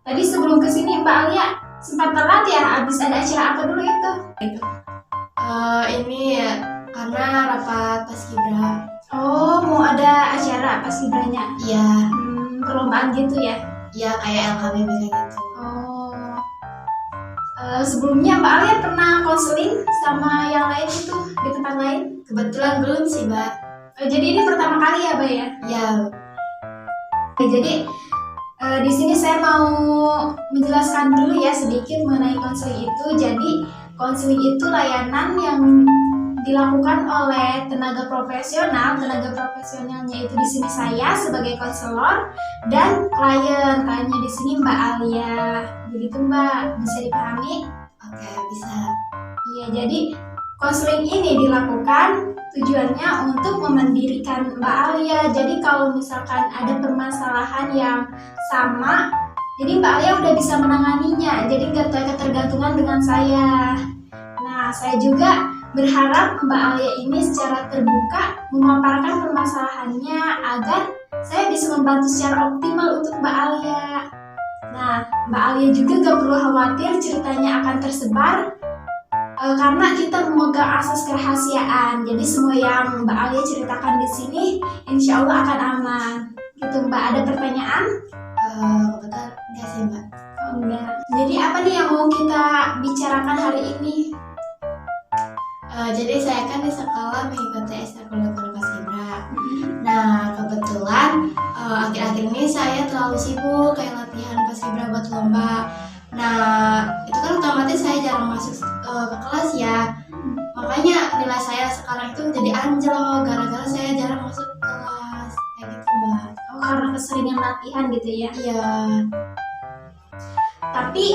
Tadi sebelum kesini Mbak Alia sempat telat ya, habis ada acara apa dulu itu? Ini ya karena rapat paskibra. Oh, mau ada acara pas gibranya? Iya, Perlombaan gitu ya? ya kayak LKBB kayak gitu. Oh, sebelumnya Mbak Alia pernah konseling sama yang lain itu di tempat lain? Kebetulan belum sih, Mbak. Jadi ini pertama kali ya, Mbak ya? Ya, Jadi di sini saya mau menjelaskan dulu ya sedikit mengenai konseling itu. Jadi konseling itu layanan yang dilakukan oleh tenaga profesional. Tenaga profesionalnya itu di sini saya sebagai konselor dan kliennya di sini Mbak Alia. Begitu Mbak, bisa dipahami? oke, bisa. Iya, jadi konseling ini dilakukan tujuannya untuk memandirikan Mbak Alia. Jadi kalau misalkan ada permasalahan yang sama, jadi Mbak Alia udah bisa menanganinya. Jadi nggak ketergantungan dengan saya. Nah, saya juga berharap Mbak Alia ini secara terbuka memaparkan permasalahannya agar saya bisa membantu secara optimal untuk Mbak Alia. Nah, Mbak Alia juga gak perlu khawatir ceritanya akan tersebar karena kita memegang asas kerahasiaan. Jadi semua yang Mbak Alia ceritakan di sini insya Allah akan aman. Gitu Mbak, ada pertanyaan? Kebetulan enggak sih, Mbak. Oh, enggak. Jadi apa nih yang mau kita bicarakan hari ini? Jadi saya kan di sekolah mengikuti ekstrakurikuler paskibra. Nah, kebetulan akhir-akhir ini saya terlalu sibuk kayak latihan paskibra buat lomba. Nah, itu kan otomatis saya jarang masuk ke kelas ya. Makanya nilai saya sekarang itu jadi anjlok gara-gara saya jarang masuk kelas. Kayak gitu, Mbak. Oh, karena keseringan latihan gitu ya. Iya. Tapi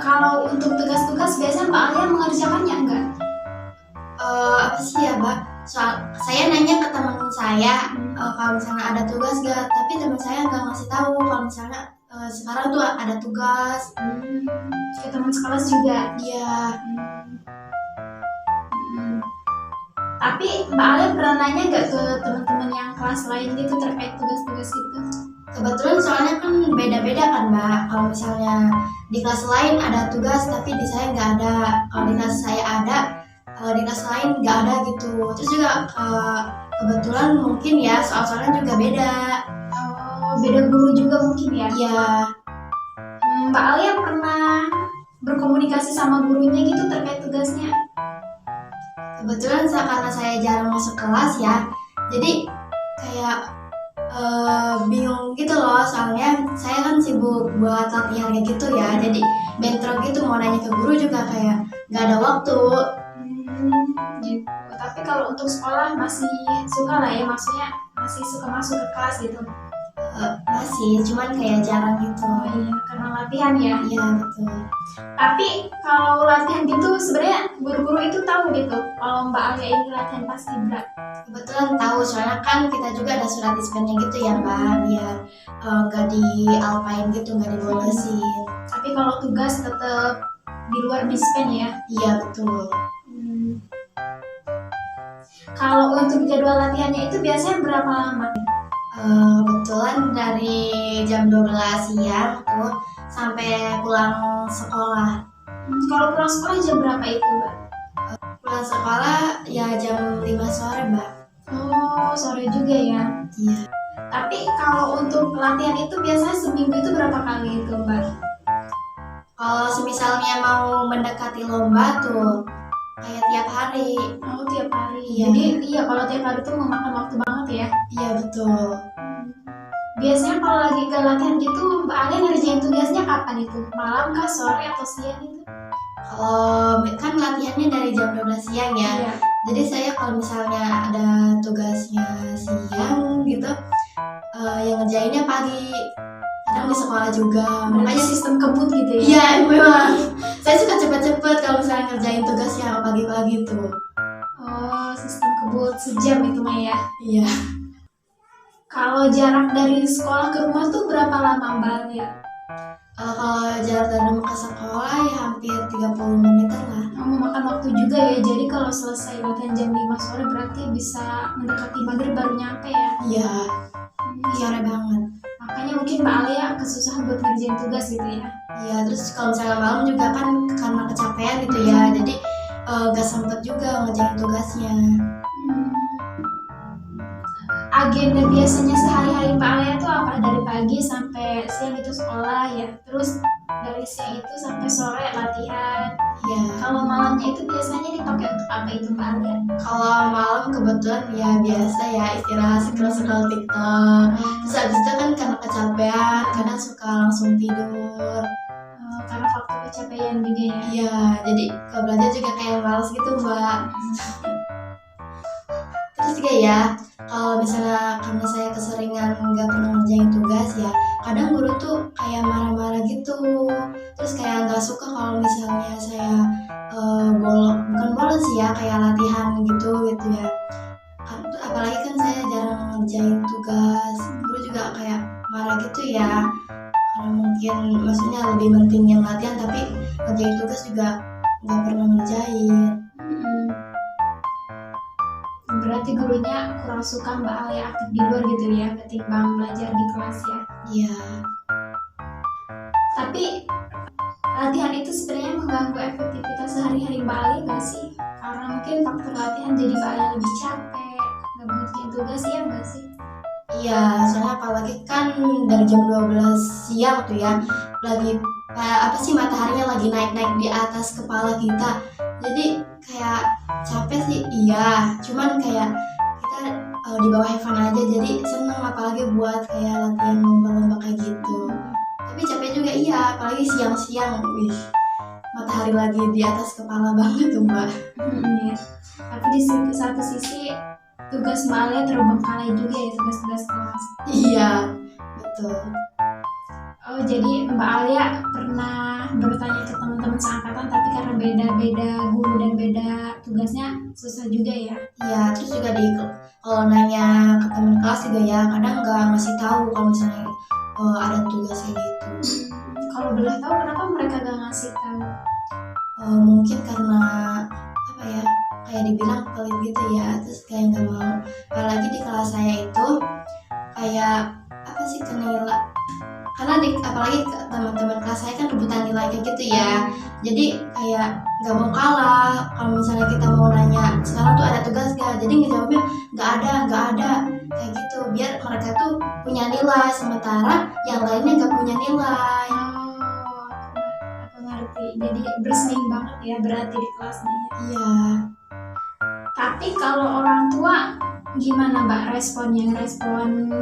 kalau untuk tugas-tugas biasanya Mbak Alia mengerjakannya enggak? Apa sih ya, Mbak? Soal saya nanya ke teman saya kalau misalnya ada tugas gak, tapi teman saya nggak ngasih tahu kalau misalnya sekarang tuh ada tugas. Ke teman sekelas juga. Iya. Tapi Mbak Alia pernah nanya nggak ke teman-teman yang kelas lain gitu terkait tugas-tugas itu? Kebetulan soalnya kan beda-beda kan, Mbak. Kalau misalnya di kelas lain ada tugas tapi di saya nggak ada. Kalau di kelas saya ada, kalau di kelas lain nggak ada gitu. Terus juga kebetulan mungkin ya soal-soalnya juga beda. Oh, beda guru juga mungkin ya? Iya. Mbak Alia pernah berkomunikasi sama gurunya gitu terkait tugasnya? Kebetulan karena saya jarang masuk kelas ya, jadi kayak bingung gitu loh. Soalnya saya kan sibuk buat latihan kayak gitu ya, jadi bentrok gitu mau nanya ke guru juga kayak nggak ada waktu. Gitu. Tapi kalau untuk sekolah masih suka lah ya, maksudnya masih suka masuk ke kelas gitu? Masih, cuman kayak jarang gitu. Oh iya, karena latihan ya? Iya, betul. Tapi kalau latihan gitu sebenarnya guru-guru itu tahu gitu kalau Mbak Alia ini latihan paskibra. Kebetulan tahu, soalnya kan kita juga ada surat dispennya gitu ya, Mbak, biar nggak dialpain gitu, nggak dibolesin. Tapi kalau tugas tetap di luar dispen ya? Iya, betul. Kalau untuk jadwal latihannya itu biasanya berapa lama? Kebetulan dari jam 12 siang tuh sampai pulang sekolah. Kalau pulang sekolah jam berapa itu, Mbak? Pulang sekolah ya jam 5 sore, Mbak. Oh, sore juga ya? Iya. Tapi kalau untuk latihan itu biasanya seminggu itu berapa kali itu, Mbak? Kalau misalnya mau mendekati lomba tuh kayak tiap hari. Oh, tiap hari. Iya. Jadi iya kalau tiap hari itu memakan waktu banget ya? Iya, betul. Biasanya kalau lagi nggak latihan gitu, Mbak Alia ngerjain tugasnya kapan itu? Malam kah, sore atau siang gitu? Kalau kan latihannya dari jam 12 siang ya. Iya. Jadi saya kalau misalnya ada tugasnya siang gitu, yang ngerjainnya pagi. Kadang di sekolah juga. Makanya sistem kebut gitu ya? Iya, memang. Saya suka cepet-cepet kalau misalnya ngerjain tugasnya pagi-pagi tuh. Oh, sistem kebut sejam itu mah ya? Iya. Kalau jarak dari sekolah ke rumah tuh berapa lama Mbak Alia? Kalau jarak dari rumah ke sekolah ya hampir 30 menitan lah. Memakan waktu juga ya, jadi kalau selesai latihan jam 5 sore berarti bisa mendekati maghrib baru nyampe ya? Iya, Iya. sore banget. makanya mungkin Mbak Alia kesusahan buat ngerjain tugas gitu ya. Iya, terus kalau misalnya malam juga kan karena kecapean gitu ya, jadi gak sempet juga ngerjain tugasnya. Agenda biasanya sehari-hari Mbak Alia tuh apa? Dari pagi sampai siang itu sekolah ya, terus dari siang itu sampai sore latihan. Ya, Kalau malamnya itu biasanya dipakai untuk apa itu Mbak Alia? kalau malam kebetulan ya biasa ya istirahat scroll TikTok. Terus habis itu kan karena kecapean, kadang suka langsung tidur. Karena faktor kecapean juga ya. Iya, jadi kalau belajar juga kayak males gitu Mbak. Terus juga ya, kalau misalnya karena saya keseringan nggak pernah ngerjain tugas ya, kadang guru tuh kayak marah-marah gitu. Terus kayak nggak suka kalau misalnya saya bukan bolos sih ya, kayak latihan gitu ya. Apalagi kan saya jarang ngerjain tugas, guru juga kayak marah gitu ya. Karena mungkin maksudnya lebih pentingin latihan, tapi ngerjain tugas juga nggak pernah ngerjain. Berarti gurunya kurang suka Mbak Alia aktif di luar gitu ya, ketimbang belajar di kelas ya. Iya. Tapi latihan itu sebenarnya mengganggu efektivitas sehari-hari Mbak Alia nggak sih? Karena mungkin faktor latihan jadi Mbak Alia lebih capek, nggak mengerjain tugas ya nggak sih? Iya, soalnya apalagi kan dari jam 12 siang tuh ya, lagi apa sih mataharinya lagi naik-naik di atas kepala kita. Jadi kayak capek sih, iya. Cuman kayak kita di bawah have fun aja, jadi seneng apalagi buat kayak latihan lomba-lomba kayak gitu. Tapi capek juga iya, apalagi siang-siang, wih, matahari lagi di atas kepala banget tuh Mbak. Ya. Tapi di satu sisi tugas Mbak Alia terbengkalai juga ya, tugas-tugas kelas. Iya, betul. Oh, jadi Mbak Alia pernah bertanya ke teman-teman seangkatan, tapi karena beda-beda guru dan beda tugasnya susah juga ya. Iya, terus juga kalau nanya ke teman kelas juga ya, kadang nggak ngasih tahu kalau misalnya ada tugas kayak gitu. Kalau boleh tahu kenapa mereka gak ngasih tahu? Mungkin karena apa ya, kayak dibilang pelit gitu ya, terus kayak nggak mau. Apalagi di kelas saya itu kayak apa sih, kenila. Karena apalagi teman-teman kelas saya kan rebutan nilai kayak gitu ya, jadi kayak nggak mau kalah. Kalau misalnya kita mau nanya sekarang tuh ada tugas gak, jadi ngejawabnya nggak ada kayak gitu, biar mereka tuh punya nilai, sementara yang lainnya nggak punya nilai. Oh, aku ngerti. Jadi bersaing banget ya berarti di kelasnya. Iya. Tapi kalau orang tua gimana Mbak respon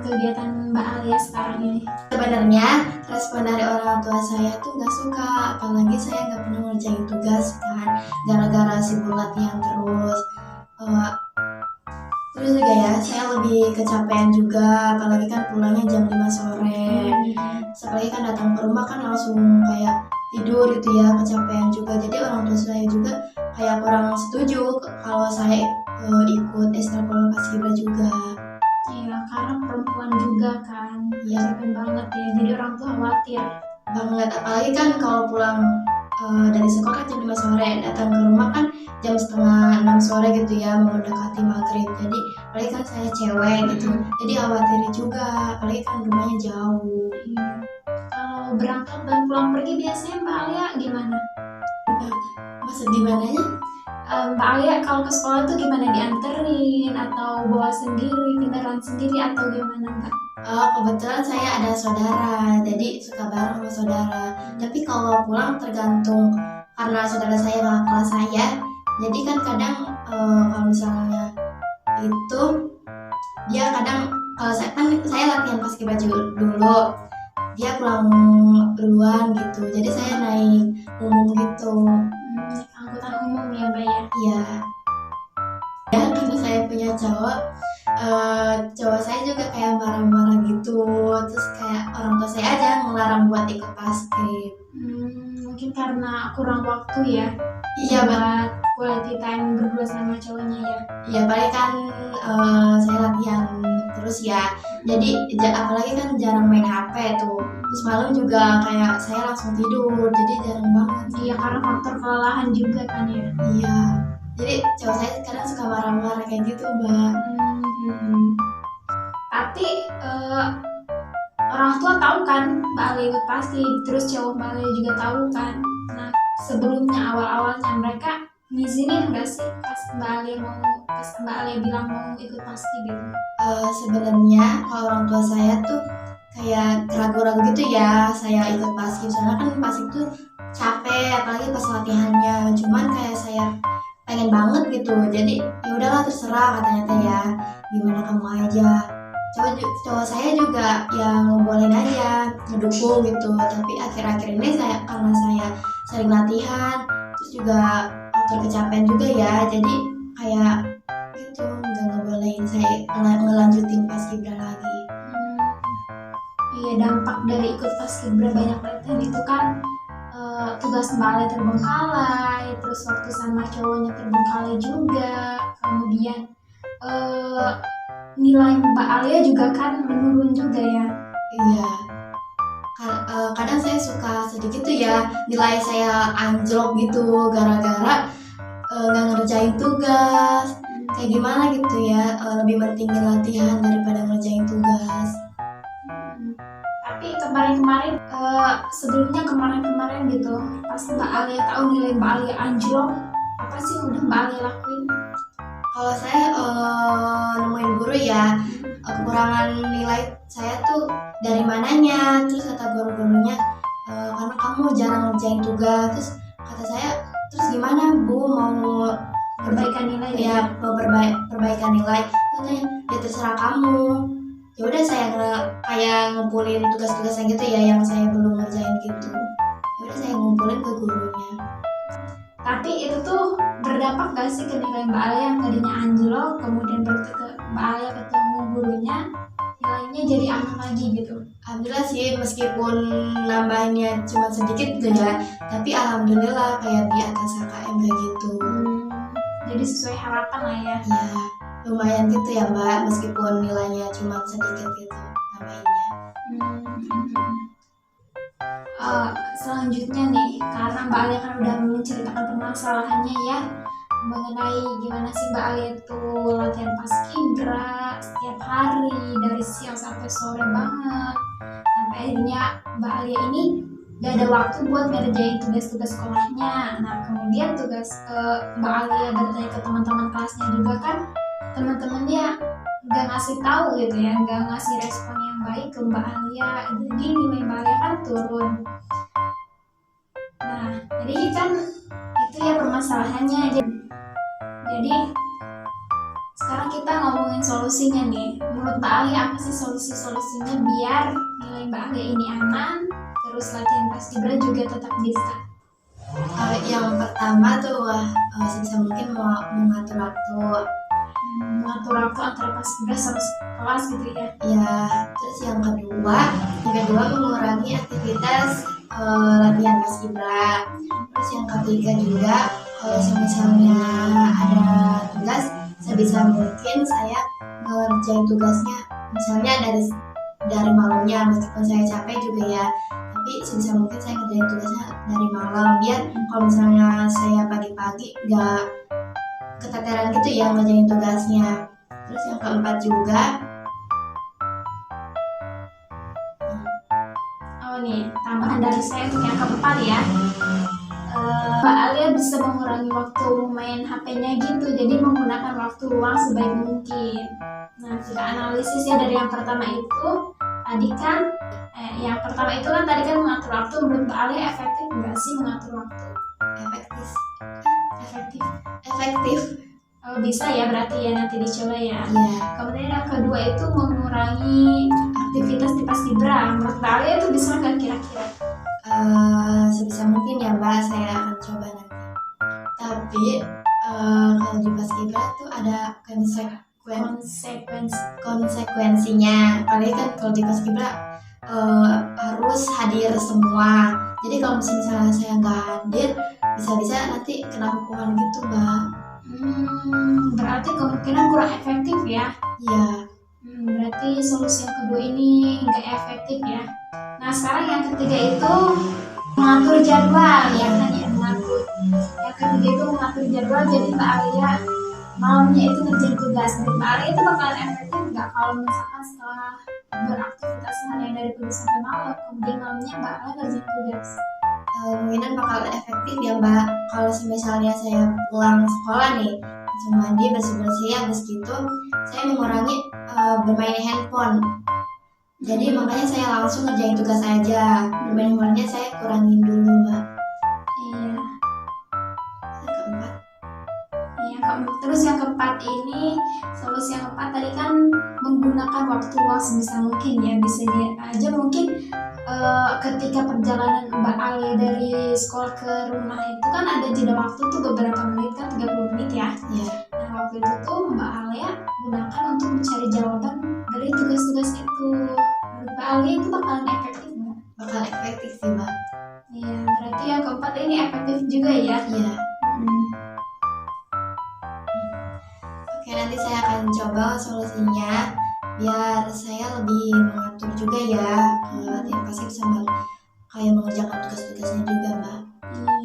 kegiatan Mbak Alia sekarang ini? Sebenarnya respon dari orang tua saya tuh nggak suka, apalagi saya nggak pernah ngerjain tugas kan, gara-gara sibuk latihan terus. Terus juga ya, saya lebih kecapean juga, apalagi kan pulangnya jam 5 sore. Apalagi kan datang ke rumah kan langsung kayak tidur gitu ya, kecapean juga. Jadi orang tua saya juga kayak kurang setuju kalau saya ikut ekstrakurikuler paskibra juga. Iya, karena perempuan juga kan, Iya. capek banget ya. Jadi orang tua khawatir. Banget, apalagi kan kalau pulang dari sekolah kan jam 5 sore, datang ke rumah kan jam setengah 6 sore gitu ya, mau mendekati maghrib. Jadi apalagi kan saya cewek gitu, jadi khawatir juga, apalagi kan rumahnya jauh. Iya. Kalau berangkat dan pulang pergi biasanya Mbak Alia gimana? Maksud gimananya? Mbak Alia kalau ke sekolah tuh gimana, dianterin atau bawa sendiri, kendaraan sendiri atau gimana Mbak? Kebetulan saya ada saudara, jadi suka bareng sama saudara. Tapi kalau pulang tergantung, karena saudara saya kakak kelas saya, jadi kan kadang kalau misalnya itu dia kadang, kalau saya latihan paskibra dulu, dia pulang duluan gitu, jadi saya naik umum gitu. Angkutan umum ya Mbak ya? Iya. Ya karena saya punya cowok saya juga kayak marah-marah gitu, terus kayak orang tua saya aja ngelarang buat ikut paskib. Mungkin karena kurang waktu ya. Iya, buat quality time berdua sama cowoknya ya. Iya, paling kan saya latihan terus ya, jadi apalagi kan jarang main HP tuh. Terus malam juga kayak saya langsung tidur, jadi jarang banget. Iya, karena faktor kelelahan juga kan ya. Iya, jadi cowok saya kadang suka marah-marah kayak gitu Mbak. Tapi orang tua tahu kan Mbak Alia ikut paskib, terus cowok Mbak Alia juga tahu kan. Nah sebelumnya awalnya mereka ngizinin nggak sih pas Mbak Alia bilang mau ikut paskib gitu? Sebenarnya kalau orang tua saya tuh kayak ragu-ragu gitu ya saya ikut paskib, soalnya kan paskib tuh capek apalagi pas latihannya. Cuman kayak saya pengen banget gitu, jadi ya udahlah terserah katanya teh ya, gimana kamu aja. Cowok saya juga yang ngebolehin aja, ngedukung gitu. Tapi akhir-akhir ini karena saya sering latihan, terus juga faktor kecapean juga ya, jadi kayak gitu nggak ngebolehin saya ngelanjutin paskibra lagi. Iya, dampak dari ikut paskibra banyak latihan itu kan tugas Mbak Alia terbengkalai, terus waktu sama cowoknya terbengkalai juga, kemudian nilai Mbak Alia juga kan menurun juga ya. Iya, kadang saya suka sedikit tuh ya nilai saya anjlok gitu gara-gara nggak ngerjain tugas. Kayak gimana gitu ya, lebih pentingin latihan daripada ngerjain tugas. Tapi kemarin gitu, pas Mbak Alia tahu nilai Mbak Alia anjlok, apa sih yang udah Mbak Alia lakuin? Kalau saya nemuin guru ya, kekurangan nilai saya tuh dari mananya. Terus kata guru-gurunya, karena kamu jarang ngerjain tugas. Terus kata saya, terus gimana Bu, mau Perbaikan nilai ya mau perbaikan nilai? Katanya, ya terserah kamu. Ya udah saya kayak ngumpulin tugas-tugasnya gitu ya yang saya belum ngerjain gitu. Ya udah saya ngumpulin ke gurunya. Tapi itu tuh berdampak gak sih ke nilai Mbak Alia yang tadinya anjlok, kemudian Mbak Alia ketemu gurunya, nilainya jadi aman lagi gitu? Alhamdulillah sih, meskipun nambahnya cuma sedikit gitu ya, tapi alhamdulillah kayak di atas KKM kayak gitu. Jadi sesuai harapan lah ya. Ya lumayan gitu ya Mbak, meskipun nilainya cuma sedikit gitu nambahinnya. Selanjutnya nih, karena Mbak Alia kan udah menceritakan permasalahannya ya, mengenai gimana sih Mbak Alia itu latihan paskibra setiap hari dari siang sampai sore banget, sampai akhirnya Mbak Alia ini gak ada waktu buat ngerjain tugas-tugas sekolahnya. Nah kemudian Mbak Alia bertanya ke teman-teman kelasnya juga kan, teman-temannya gak ngasih tahu gitu ya, gak ngasih respon yang baik ke Mbak Alia, jadi nilai Mbak Alia kan turun. Nah jadi kan itu ya permasalahannya. Jadi sekarang kita ngomongin solusinya nih. Menurut Mbak Alia apa sih solusinya biar nilai Mbak Alia ini aman, terus latihan paskibra juga tetap bisa? Yang pertama tuh sebisa mungkin mengatur waktu. Mengatur waktu antara paskibra sama kelas gitu ya. Ya, terus yang kedua mengurangi aktivitas latihan paskibra. Terus yang ketiga juga kalau misalnya ada tugas, sebisa mungkin saya ngerjain tugasnya misalnya dari malamnya, meskipun saya capek juga ya, tapi sebisa mungkin saya ngerjain tugasnya dari malam, biar kalau misalnya saya pagi-pagi nggak keteteran gitu ya ngerjain tugasnya. Terus yang keempat juga nih tambahan dari saya untuk yang keempat ya, Mbak Alia bisa mengurangi waktu main HP-nya gitu, jadi menggunakan waktu luang sebaik mungkin. Nah kita analisis ya dari yang pertama itu tadi kan mengatur waktu. Menurut Mbak Alia efektif nggak sih mengatur waktu? efektif. Oh, bisa ya berarti ya, nanti dicoba ya. Iya. Kemudian yang kedua itu mengurangi aktivitas di paskibra. Menurut Mbak Alia itu bisa nggak kira-kira? Sebisa mungkin ya Mbak, saya akan coba nanti. Tapi kalau di paskibra tuh ada konsekuensinya. Apalagi kan kalau di paskibra harus hadir semua. Jadi kalau misalnya saya nggak hadir, bisa-bisa nanti kena hukuman gitu Mbak. Berarti kemungkinan kurang efektif ya? Iya. Berarti solusi yang kedua ini nggak efektif ya. Nah sekarang yang ketiga itu mengatur jadwal ya kan ya, mengatur. Yang ketiga itu mengatur jadwal, jadi Mbak Alia malamnya itu ngerjain tugas. Menurut Mbak Alia itu bakalan efektif nggak kalau misalkan setelah beraktivitas seharian dari pagi sampai malam, kemudian malamnya Mbak Alia ngerjain tugas. Kemungkinan bakal efektif ya Mbak. Kalau misalnya saya pulang sekolah nih, langsung mandi, bersih-bersih, habis gitu saya mengurangi bermain handphone. Jadi makanya saya langsung ngerjain tugas aja. Bermain handphonenya saya kurangin dulu Mbak. Iya. Yang keempat, Terus yang keempat ini, solusi yang keempat tadi kan menggunakan waktu luang sebisa mungkin ya. Bisa aja mungkin ketika perjalanan Mbak Alia dari sekolah ke rumah itu kan ada jeda waktu tuh beberapa menit kan, 30 menit ya. ya. Nah waktu itu tuh Mbak Alia gunakan untuk mencari jawaban dari tugas-tugas itu. Menurut Mbak Alia itu bakalan efektif nggak? Bakal efektif sih Mbak. Iya, berarti yang keempat ini efektif juga ya. Iya. Hmm. Oke, nanti saya akan coba solusinya biar saya lebih mengatur juga ya latihan pasif sama kayak mengerjakan tugas-tugasnya juga Mbak.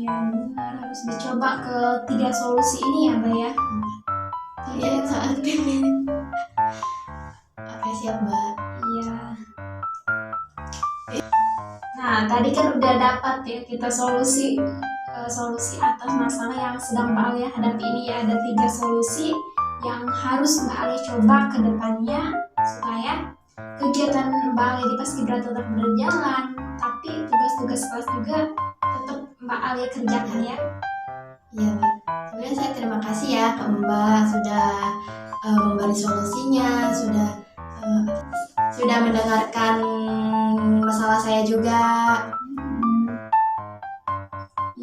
Iya benar, harus dicoba ke 3 solusi ini ya Mbak ya. Iya, saat ini. Oke, siap Mbak. Iya. Nah tadi kan udah dapat ya kita solusi atas masalah yang sedang Mbak Alia hadapi ini ya. Ada 3 solusi yang harus Mbak Alia coba ke depannya supaya kegiatan Mbak Alia di Paskibra tetap berjalan, tapi tugas-tugas kelas juga tetap Mbak Alia kerjakan ya. Iya Mbak. Sebenarnya saya terima kasih ya ke Mbak sudah memberi solusinya, sudah mendengarkan masalah saya juga.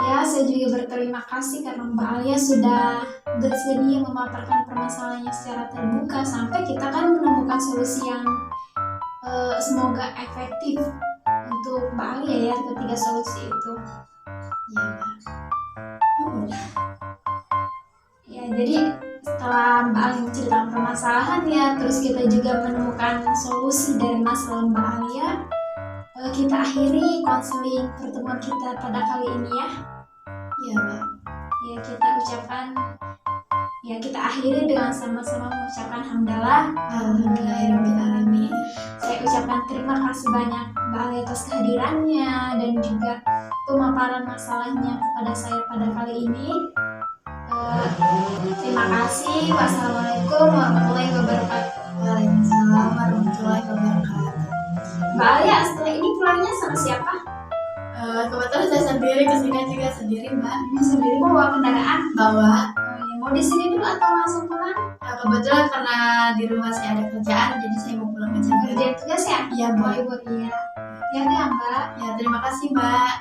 Ya, saya juga berterima kasih karena Mbak Alia sudah bersedia memaparkan permasalahannya secara terbuka sampai kita kan menemukan solusi yang semoga efektif untuk Mbak Alia ya, ketiga solusi itu. Iya Mbak. Ya, jadi setelah Mbak Alia menceritakan permasalahannya, terus kita juga menemukan solusi dari masalah Mbak Alia, kita akhiri konseling pertemuan kita pada kali ini ya. Iya Mbak. Ya, kita akhiri dengan sama-sama mengucapkan hamdalah. Alhamdulillahirrahmanirrahim. Saya ucapkan terima kasih banyak Mbak Alia atas kehadirannya dan juga pemaparan masalahnya kepada saya pada kali ini. Terima kasih. Wassalamualaikum warahmatullahi wabarakatuh. Waalaikumsalam warahmatullahi wabarakatuh. Mbak Alia setelah ini pulangnya sama siapa? Kebetulan saya sendiri, kesini juga sendiri Mbak. Sendiri bawa kendaraan? Bawa. Mau di sini dulu atau langsung pulang? Kebetulan karena di rumah saya ada kerjaan, jadi saya mau pulang aja. Kerjaan tugas ya? Iya Mbak. Iya. Ya Mbak. Ya terima kasih Mbak.